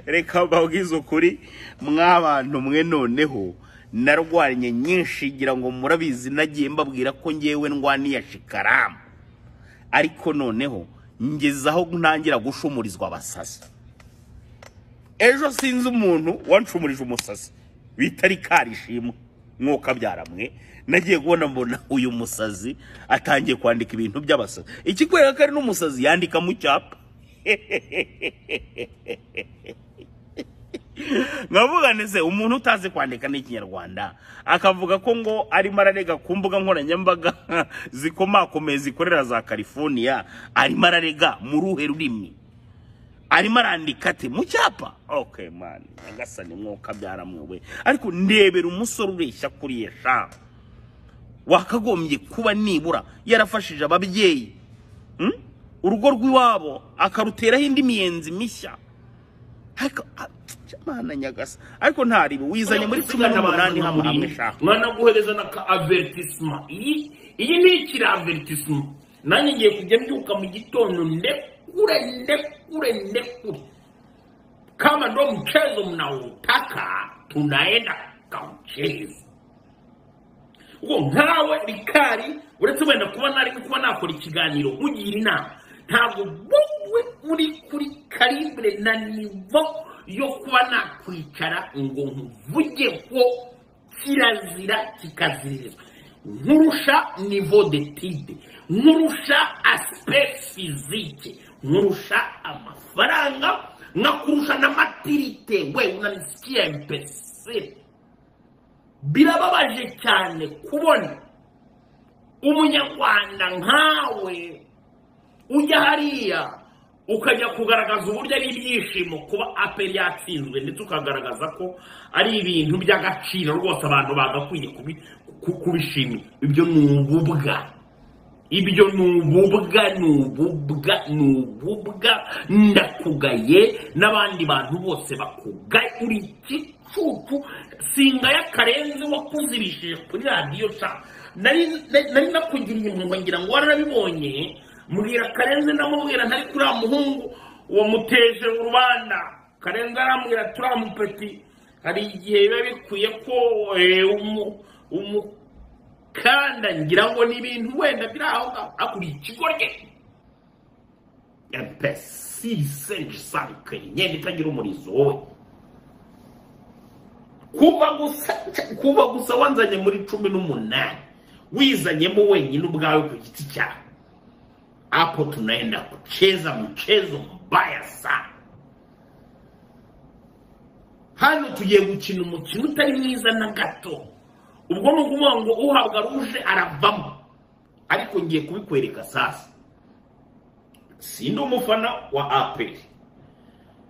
reka mbabwize ukuri mw'abantu mwe noneho narwanye nyinshi gira ngo murabizi nagiye mbabwira ko ngewe ndwaniye shikaramu ariko noneho ngezaho ntangira gushumurizwa abasazi ejo sinzi umuntu wanshumurije umusazi bitari karishimwe mwuka byaramwe nagiye kubona mbona uyu musazi atangiye kwandika ibintu by'abasazi ikikwereka ko ari n'umusazi yandika mu cyapa ngavuga nese umuntu utazi kwandika n'ikinyarwanda akavuga ko ngo ari mararega ku mbuga nkoranyambaga zikomakomeye zikorera za California ari mararega mu ruhe rurimi ari marandika ate mu cyapa okay man ngasane mwuka byaramwe ariko ndebera umusore ureshya kuri yesha wakagombye kuba nibura yarafashije ababyeyi urugo rw'iwabo akaruteraho indi miyenzi mishya ariko Mana nyagasa ariko ntari wizanye muri 18 hamwe shaka mwana guhereza na ka avertissement iyi ni ikira avertissement nanye ngiye kujya mbyuka mu gitondo ndekure kama ndo mchezo mnaotaka tunaenda kaucheza uko nkawe rikari uretse wenda kuba nakora ikiganiro ugira inama ntabwo wowe uri kuri calibre na niveau yo kuba nakwicara ngo mvuge ko kirazira kikaziririzwa nkurusha niveau d'étude nkurusha aspect physique nkurusha amafaranga nakurusha na maturité we unanisikia imbecile birababaje cyane kubona umunyarwanda nkawe ujya hariya ukajya kugaragaza uburyo ari ibyishimo kuba aperi yatsinzwe ndetse ukagaragaza ko ari ibintu by'agaciro rwose abantu bagakwiye kubishimira ibyo ni ububwa ndakugaye n'abandi bantu bose bakugaye uri igicucu singa y'akarenzi wakuzirishije kuri radiyo ca nari nakugiriye impuhwe ngira ngo warabibonye mbwira Karenzi ndamubwira ntari kuri muhungu uwo muteje urubanda Karenzi arambwira turamupeti hari igihe biba bikwiye ko umukanda ngira ngo ni ibintu wenda biraho akuri ikigorye mpesi senje sanke nyene itagira umurizo wowe kuva gusa wanzanye muri 18 wizanyemo wenyine ubwawe ku giti cyawe hapo tunaenda kucheza mchezo mbaya sana hano tugiye gukina umukino utari mwiza na gato ubwo nukuvuga ngo uhabwa ruje aravamo ariko ngiye kubikwereka sasa sindi umufana wa APR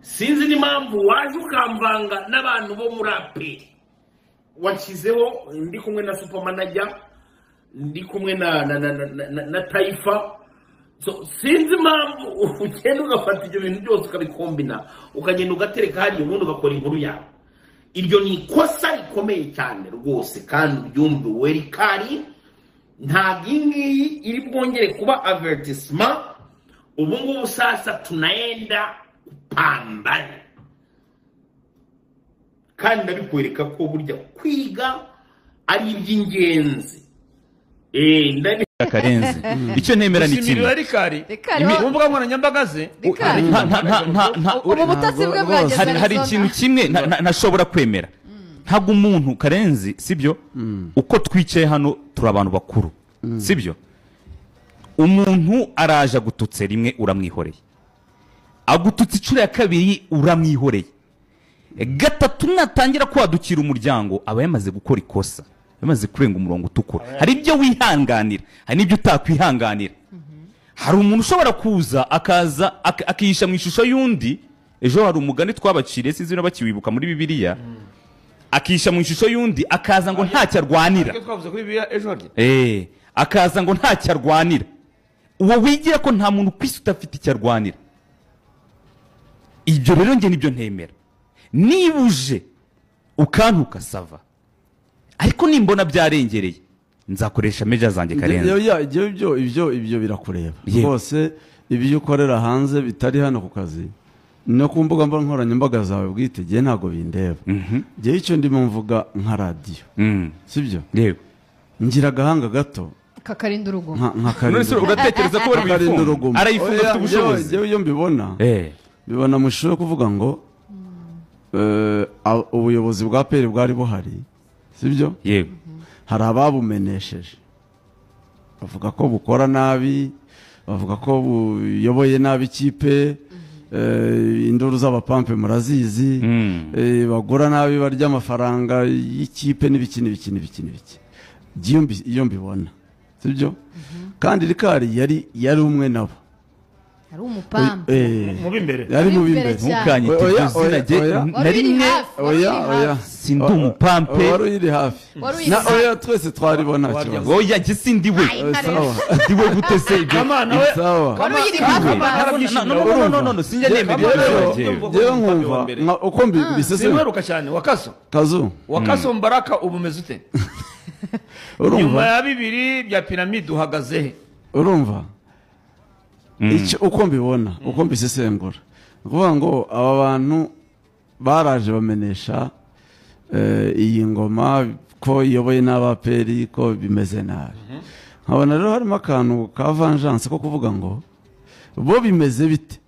sinzi n'impamvu waje ukamvanga n'abantu bo muri APR wakizeho ndi kumwe na supermanager ndi kumwe na Taifa so sinzi impamvu ugenda ugafata ibyo bintu byose ukabikombina ukagenda ugatereka hariya ubundi ugakora inkuru yawe iryo ni ikosa rikomeye cyane rwose kandi ubyumve werikari ntabwo ingiyi iri bwongere kuba avertissement ubu ngubu sasa tunaenda kupambana kandi ndabikwereka ko burya kwiga ari iby'ingenzi Karenzi icyo ntemera ni kimwe umbuga nkoranyambaga ze hari ikintu kimwe ntashobora kwemera ntabwo umuntu Karenzi sibyo uko twicaye hano turi abantu bakuru sibyo umuntu araje gututse rimwe uramwihoreye agututse icuro ya kabiri uramwihoreye gatatu natangira kwadukira umuryango aba yamaze gukora ikosa yamaze kurenga umurongo utukura hari ibyo wihanganira hari n'ibyo utakwihanganira hari umuntu ushobora kuza akaza akiyisha mu ishusho y'undi ejo hari umugani twabaciriye sinzi no bakiwibuka muri Bibiliya akisha mu ishusho y'undi akaza ngo ntacyo arwanira akaza ngo ntacyo arwanira uwo wigira ko nta muntu kwisi utafite icyo arwanira ibyo rero nge nibyo ntemera nibuje ukantuka sava ariko nimbona byarengereye nzakoresha meja zanjye Karenzi ibyo birakureba rwose ibyo ukorera hanze bitari hano ku kazi no ku mbuga nkoranyambaga zawe bwite gihe ntabwo bindeba gihe icyo ndimo mvuga nka radiyo sibyo yego ngira agahanga gato kakarinda urugo none se uratekereza ko bari bifunga arayifunga afite ubushobozi iyo mbibona bibona mu ishusho yo kuvuga ngo ubuyobozi bwa peri bwari buhari sibyo yego hari ababumenesheje bavuga ko bukora nabi bavuga ko buyoboye nabi ikipe induru z'abapampe murazizi bagura nabi barya amafaranga y'ikipe n'ibiki iyo mbibona sibyo kandi Rikari yari umwe nabo ari umupampe mubi imbere yari mubi imbere ntukanyite izina rye na rimwe sindi umupampe wari uri hafi oya twese twaribona kibazo oya jye sindi we ndiwe gute se ibyo sawa wari uri hafi no sinjye nemera jewe nkumva uko mbisese simweruka cyane wakaso Mbaraka ubumeze ute nyuma ya 2 bya piramide uhagaze he urumva uko mbibona uko mbisesengura kuvuga ngo aba bantu baraje bamenesha iyi ngoma ko iyoboye n'abaperi ko bimeze nabi nkabona rero harimo akantu ka vengeance ko kuvuga ngo bo bimeze bite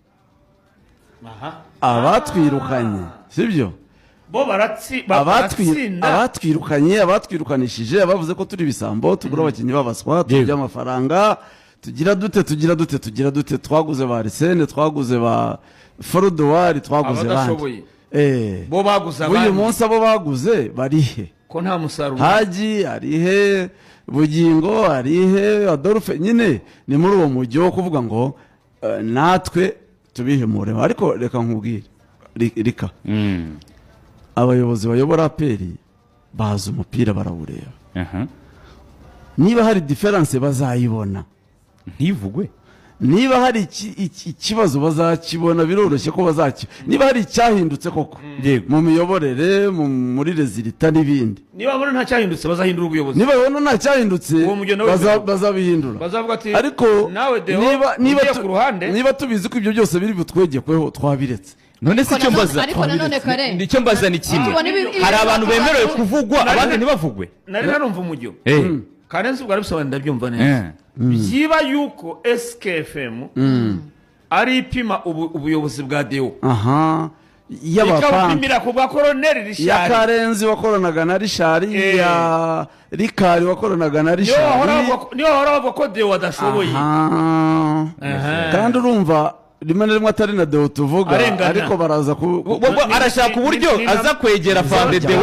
abatwirukanye sibyo bo abatwirukanye abatwirukanishije abavuze ko turi bisambo tugura abakinnyi babaswa turya amafaranga tugira dute twaguze ba Arsene twaguze ba Forodowari twaguze bandi bo baguze abandi uyu munsi abo baguze barihe ko nta musaruro Haji arihe Bugingo arihe Adolphe nyine ni muri uwo mujyi wo kuvuga ngo natwe tubihemure ariko reka nkubwire Rika abayobozi bayobora peri bazi umupira barawureba niba hari difference bazayibona ntivugwe niba hari ikibazo bazakibona biroroshye ko niba hari icyahindutse koko mu miyoborere muri rezilita n'ibindi niba babona nta cyahindutse bazahindura ubuyobozi niba babona nta cyahindutse bazabihindura ariko niba tubizi ko ibyo byose biri butwegekweho twabiretse none se icyo mbaza nicyo mbaza ni kimwe hari abantu bemerewe kuvugwa abandi ntibavugwe nari narumva umujyo Karenzi ubwo arabisobanura ndabyumva neza byiba yuko SKFM ari ipima ubuyobozi bwa Deo y'abapamira ku bwa Colonel Richard ya Karenzi wakoranaga na Richard ya Rikari wakoranaga na Richard niyo hora ko Deo adashoboye kandi urumva rimwe na rimwe atari na Deo tuvuga ariko baraza arashaka uburyo aza kwegera Fande Deo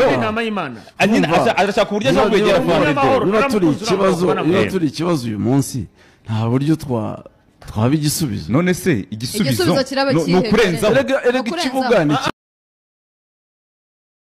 arashaka uburyo aza kwegera Fande Deo niba turi ikibazo uyu munsi nta buryo twaba igisubizo none se igisubizo kiraba kihe no kurenza erega ikibuga ni